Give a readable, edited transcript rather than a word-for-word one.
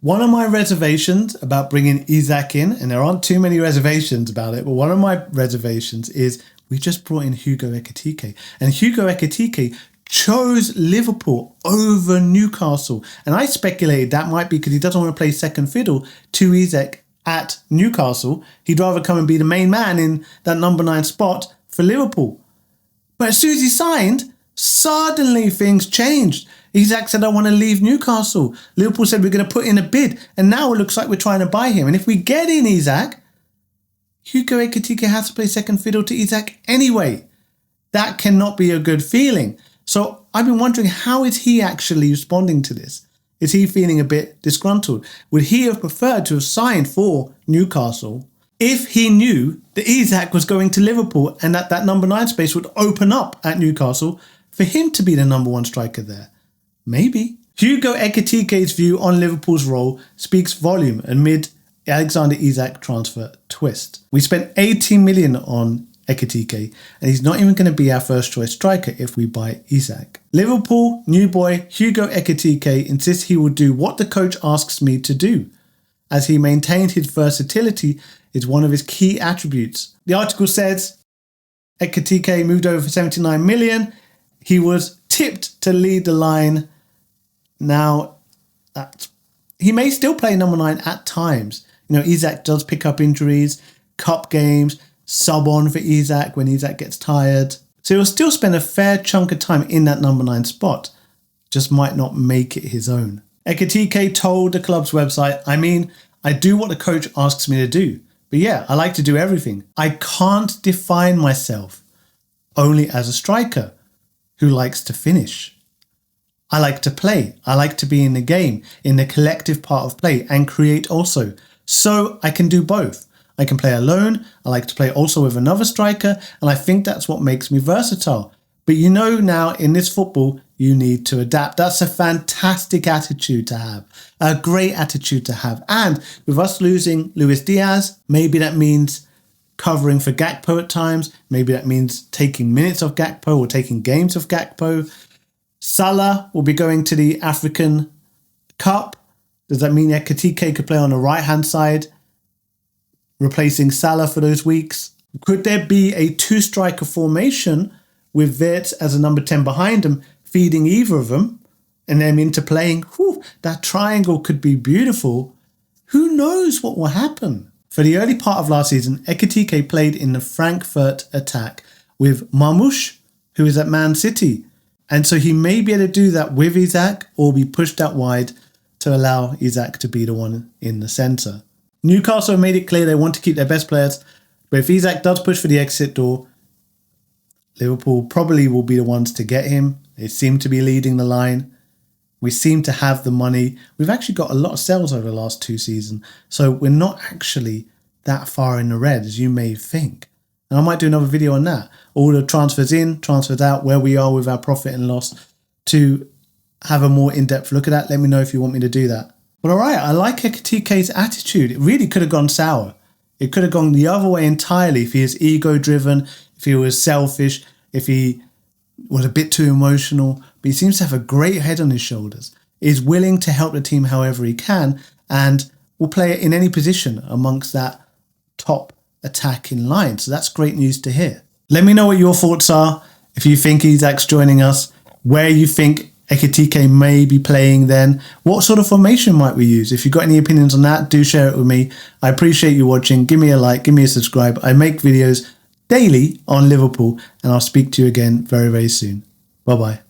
One of my reservations about bringing Isak in, and there aren't too many reservations about it, but one of my reservations is we just brought in Hugo Ekitike. And Hugo Ekitike chose Liverpool over Newcastle. And I speculated that might be because he doesn't want to play second fiddle to Isak at Newcastle. He'd rather come and be the main man in that number 9 spot for Liverpool. But as soon as he signed, suddenly things changed. Isak said, I want to leave Newcastle. Liverpool said, we're going to put in a bid. And now it looks like we're trying to buy him. And if we get in Isak, Hugo Ekitike has to play second fiddle to Isak anyway. That cannot be a good feeling. So I've been wondering, how is he actually responding to this? Is he feeling a bit disgruntled? Would he have preferred to have signed for Newcastle if he knew that Isak was going to Liverpool and that number 9 space would open up at Newcastle for him to be the number 1 striker there? Maybe. Hugo Ekitike's view on Liverpool's role speaks volume amid Alexander Isak transfer twist. We spent 18 million on Ekitike, and he's not even going to be our first choice striker if we buy Isak. Liverpool new boy Hugo Ekitike insists he will do what the coach asks me to do, as he maintained his versatility is one of his key attributes. The article says Ekitike moved over for 79 million. He was tipped to lead the line. Now, he may still play number 9 at times. You know, Isak does pick up injuries, cup games, sub on for Isak when Isak gets tired. So he'll still spend a fair chunk of time in that number 9 spot. Just might not make it his own. Ekitike told the club's website, I do what the coach asks me to do. But yeah, I like to do everything. I can't define myself only as a striker who likes to finish. I like to play. I like to be in the game, in the collective part of play, and create also. So I can do both. I can play alone. I like to play also with another striker. And I think that's what makes me versatile. But you know now in this football, you need to adapt. That's a fantastic attitude to have. A great attitude to have. And with us losing Luis Diaz, maybe that means covering for Gakpo at times. Maybe that means taking minutes of Gakpo or taking games of Gakpo. Salah will be going to the African Cup. Does that mean Ekitike could play on the right-hand side, replacing Salah for those weeks? Could there be a 2-striker formation with Wirtz as a number 10 behind him, feeding either of them, and them interplaying? That triangle could be beautiful. Who knows what will happen? For the early part of last season, Ekitike played in the Frankfurt attack with Marmoush, who is at Man City. And so he may be able to do that with Isak or be pushed out wide to allow Isak to be the one in the centre. Newcastle made it clear they want to keep their best players, but if Isak does push for the exit door, Liverpool probably will be the ones to get him. They seem to be leading the line. We seem to have the money. We've actually got a lot of sales over the last 2 seasons, so we're not actually that far in the red as you may think. And I might do another video on that. All the transfers in, transfers out, where we are with our profit and loss, to have a more in-depth look at that. Let me know if you want me to do that. But all right, I like Ekitike's attitude. It really could have gone sour. It could have gone the other way entirely if he is ego-driven, if he was selfish, if he was a bit too emotional. But he seems to have a great head on his shoulders. Is willing to help the team however he can and will play it in any position amongst that top attacking line. So that's great news to hear. Let me know what your thoughts are. If you think Isak's joining us, where you think Ekitike may be playing then, what sort of formation might we use? If you've got any opinions on that, do share it with me. I appreciate you watching. Give me a like, give me a subscribe. I make videos daily on Liverpool, and I'll speak to you again very, very soon. Bye-bye.